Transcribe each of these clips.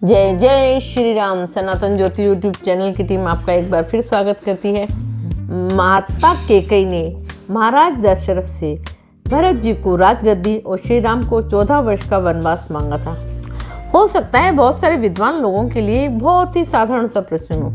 जय जय श्री राम। सनातन ज्योति YouTube channel की टीम आपका एक बार फिर स्वागत करती है। माता कैकेयी ने महाराज दशरथ से भरत जी को राजगद्दी और श्री राम को 14 वर्ष का वनवास मांगा था। हो सकता है बहुत सारे विद्वान लोगों के लिए बहुत ही साधारण सा प्रश्न हो,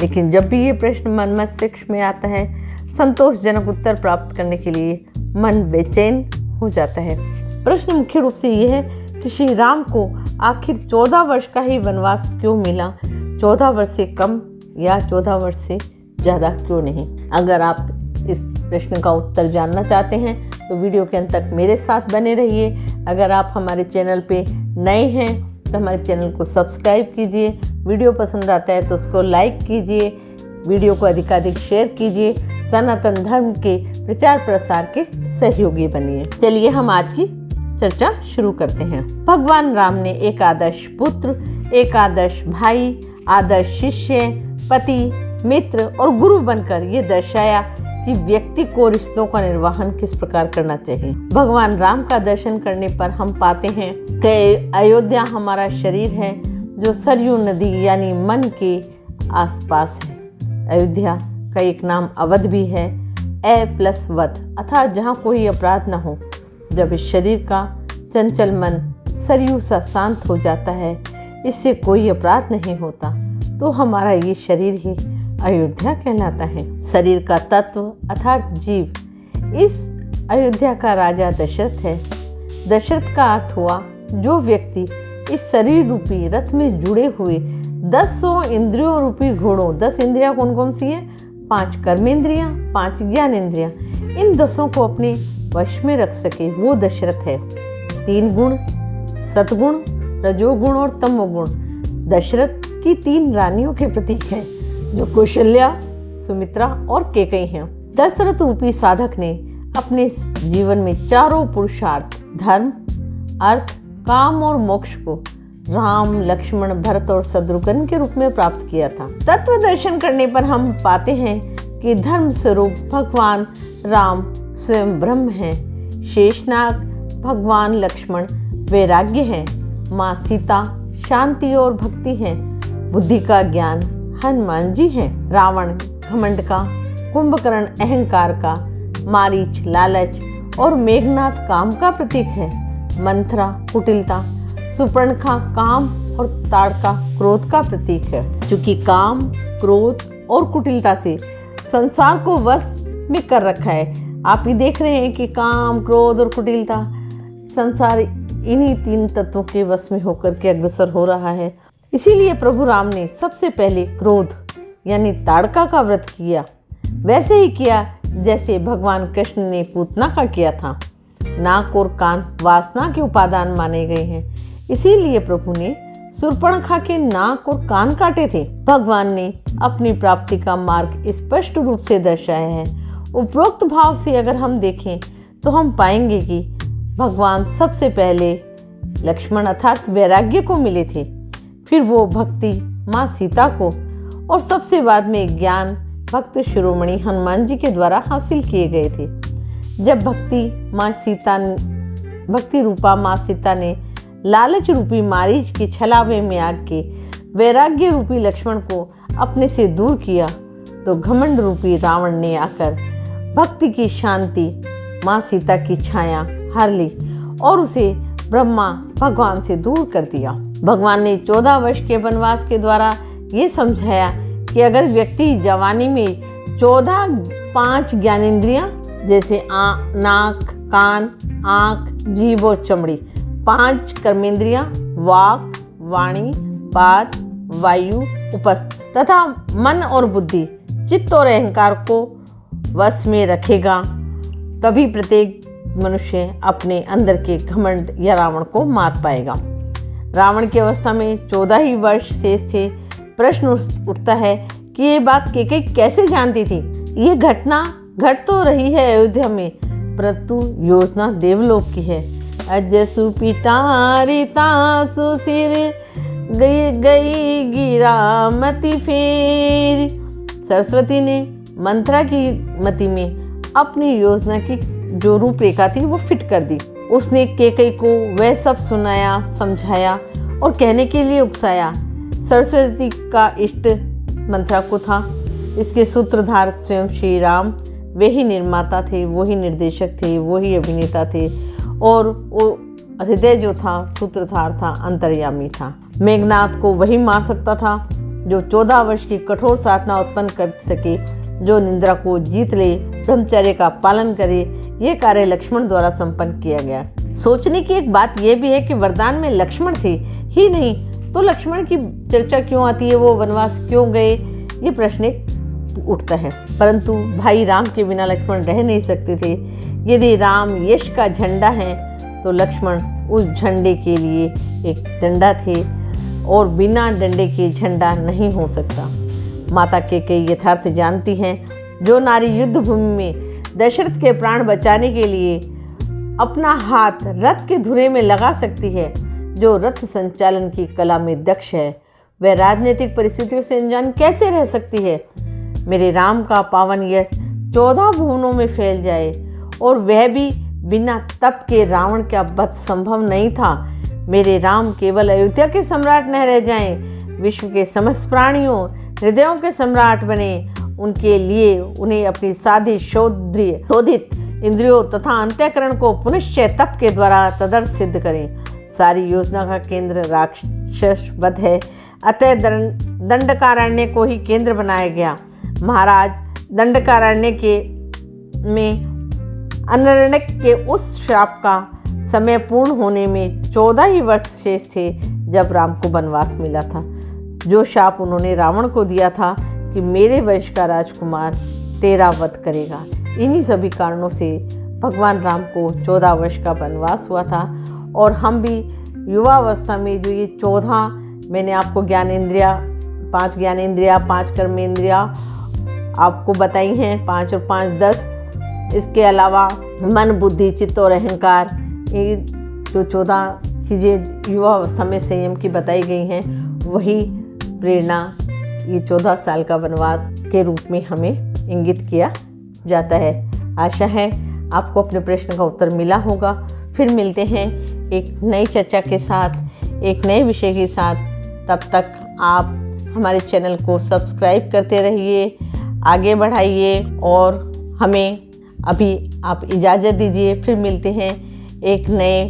लेकिन जब भी ये प्रश्न मन मस्तिष्क में आता है, संतोषजनक उत्तर प्राप्त करने के लिए मन बेचैन हो जाता है। प्रश्न मुख्य रूप से ये है कि श्री राम को आखिर 14 वर्ष का ही वनवास क्यों मिला, 14 वर्ष से कम या 14 वर्ष से ज़्यादा क्यों नहीं। अगर आप इस प्रश्न का उत्तर जानना चाहते हैं तो वीडियो के अंत तक मेरे साथ बने रहिए। अगर आप हमारे चैनल पे नए हैं तो हमारे चैनल को सब्सक्राइब कीजिए, वीडियो पसंद आता है तो उसको लाइक कीजिए, वीडियो को अधिकाधिक शेयर कीजिए, सनातन धर्म के प्रचार प्रसार के सहयोगी बनिए। चलिए हम आज की चर्चा शुरू करते हैं। भगवान राम ने एक आदर्श पुत्र, एक आदर्श भाई, आदर्श शिष्य, पति, मित्र और गुरु बनकर ये दर्शाया कि व्यक्ति को रिश्तों का निर्वहन किस प्रकार करना चाहिए। भगवान राम का दर्शन करने पर हम पाते हैं कि अयोध्या हमारा शरीर है जो सरयू नदी यानी मन के आसपास है। अयोध्या का एक नाम अवध भी है, प्लस वध, अर्थात जहाँ कोई अपराध न हो। जब इस शरीर का चंचल मन सरयू सा शांत हो जाता है, इससे कोई अपराध नहीं होता, तो हमारा ये शरीर ही अयोध्या कहलाता है। शरीर का तत्व अर्थात जीव इस अयोध्या का राजा दशरथ है। दशरथ का अर्थ हुआ जो व्यक्ति इस शरीर रूपी रथ में जुड़े हुए 10 इंद्रियों रूपी घोड़ों, 10 इंद्रियां कौन कौन सी हैं? 5 कर्मेंद्रियां, 5 ज्ञानेंद्रियां, इन 10 को अपने वश में रख सके, वो दशरथ है। 3 गुण, सतगुण, रजोगुण और तमोगुण दशरथ की 3 रानियों के प्रतीक हैं, जो कौशल्या, सुमित्रा और कैकेयी हैं। दशरथ रूपी साधक ने अपने जीवन में चारों पुरुषार्थ धर्म, अर्थ, काम और मोक्ष को राम, लक्ष्मण, भरत और शत्रुघ्न के रूप में प्राप्त किया था। तत्व दर्शन करने पर हम पाते हैं कि धर्म स्वरूप भगवान राम स्वयं ब्रह्म हैं, शेषनाग भगवान लक्ष्मण वैराग्य हैं, माँ सीता शांति और भक्ति हैं, बुद्धि का ज्ञान हनुमान जी हैं, रावण घमंड का, कुंभकर्ण अहंकार का, मारीच लालच और मेघनाथ काम का प्रतीक है, मंथरा कुटिलता, सुपर्णखा काम और ताड़का क्रोध का प्रतीक है। क्योंकि काम, क्रोध और कुटिलता से संसार को वश में कर रखा है। आप ही देख रहे हैं कि काम, क्रोध और कुटिलता संसार इन्हीं 3 तत्वों के वश में होकर के अग्रसर हो रहा है। इसीलिए प्रभु राम ने सबसे पहले क्रोध यानी ताड़का का व्रत किया, वैसे ही किया जैसे भगवान कृष्ण ने पूतना का किया था। नाक और कान वासना के उपादान माने गए हैं, इसीलिए प्रभु ने शूर्पणखा के नाक और कान काटे थे। भगवान ने अपनी प्राप्ति का मार्ग स्पष्ट रूप से दर्शाया है। उपरोक्त भाव से अगर हम देखें तो हम पाएंगे कि भगवान सबसे पहले लक्ष्मण अर्थात वैराग्य को मिले थे, फिर वो भक्ति माँ सीता को, और सबसे बाद में ज्ञान भक्त शिरोमणि हनुमान जी के द्वारा हासिल किए गए थे। जब भक्ति रूपा माँ सीता ने लालच रूपी मारीच के छलावे में आग के वैराग्य रूपी लक्ष्मण को अपने से दूर किया, तो घमंड रूपी रावण ने आकर भक्ति की शांति माँ सीता की छाया हर ली और उसे ब्रह्मा भगवान से दूर कर दिया। भगवान ने 14 वर्ष के वनवास के द्वारा ये समझाया कि अगर व्यक्ति जवानी में 5 ज्ञानेंद्रियां जैसे नाक, कान, आँख, जीभ और चमड़ी, 5 कर्मेंद्रियां वाक, वाणी, पाद, वायु, उपस्थ तथा मन और बुद्धि, चित्त और अहंकार को वश में रखेगा, तभी प्रत्येक मनुष्य अपने अंदर के घमंड या रावण को मार पाएगा। रावण की अवस्था में 14 ही वर्ष शेष थे। प्रश्न उठता है कि ये बात कैकेयी कैसे जानती थी। ये घटना घट तो रही है अयोध्या में, परंतु योजना देवलोक की है। अजसु पिता रीता सुसिर गई गिरा मति फेर। सरस्वती ने मंथरा की मति में अपनी योजना की जो रूपरेखा थी वो फिट कर दी। उसने कैकेयी को वह सब सुनाया, समझाया और कहने के लिए उकसाया। सरस्वती का इष्ट मंत्रा को था। इसके सूत्रधार स्वयं श्री राम, वे ही निर्माता थे, वो ही निर्देशक थे, वो ही अभिनेता थे और वो हृदय जो था सूत्रधार था, अंतर्यामी था। मेघनाथ को वही मार सकता था जो 14 वर्ष की कठोर साधना उत्पन्न कर सके, जो निंद्रा को जीत ले, ब्रह्मचर्य का पालन करे। ये कार्य लक्ष्मण द्वारा संपन्न किया गया। सोचने की एक बात यह भी है कि वरदान में लक्ष्मण थे ही नहीं तो लक्ष्मण की चर्चा क्यों आती है, वो वनवास क्यों गए, ये प्रश्न एक उठता है। परंतु भाई राम के बिना लक्ष्मण रह नहीं सकते थे। यदि राम यश का झंडा है तो लक्ष्मण उस झंडे के लिए एक डंडा थे और बिना डंडे के झंडा नहीं हो सकता। माता कैकेयी यथार्थ जानती हैं, जो नारी युद्ध भूमि में दशरथ के प्राण बचाने के लिए अपना हाथ रथ के धुरे में लगा सकती है, जो रथ संचालन की कला में दक्ष है, वह राजनीतिक परिस्थितियों से अनजान कैसे रह सकती है। मेरे राम का पावन यश 14 भुवनों में फैल जाए और वह भी बिना तप के रावण का वध संभव नहीं था। मेरे राम केवल अयोध्या के सम्राट न रह जाएं, विश्व के समस्त प्राणियों हृदयों के सम्राट बने। उनके लिए उन्हें अपनी साधी शोधित इंद्रियों तथा अंतःकरण को पुनश्च तप के द्वारा तदर्थ सिद्ध करें। सारी योजना का केंद्र राक्षस वध है, अतः दंडकारण्य को ही केंद्र बनाया गया। महाराज, दंडकारण्य में अनरण्यक के उस श्राप का समय पूर्ण होने में 14 ही वर्ष शेष थे जब राम को वनवास मिला था। जो शाप उन्होंने रावण को दिया था कि मेरे वंश का राजकुमार तेरा वध करेगा, इन्हीं सभी कारणों से भगवान राम को 14 वर्ष का वनवास हुआ था। और हम भी युवावस्था में जो ये 14 मैंने आपको 5 ज्ञानेंद्रिया 5 कर्मेंद्रिया आपको बताई हैं, 5 और 5 10। इसके अलावा मन, बुद्धि, चित्त और अहंकार, ये जो 14 चीज़ें युवावस्था में संयम की बताई गई हैं, वही प्रेरणा ये 14 साल का वनवास के रूप में हमें इंगित किया जाता है। आशा है आपको अपने प्रश्न का उत्तर मिला होगा। फिर मिलते हैं एक नई चर्चा के साथ, एक नए विषय के साथ। तब तक आप हमारे चैनल को सब्सक्राइब करते रहिए, आगे बढ़ाइए और हमें अभी आप इजाज़त दीजिए। फिर मिलते हैं एक नए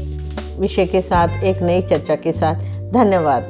विषय के साथ, एक नई चर्चा के साथ। धन्यवाद।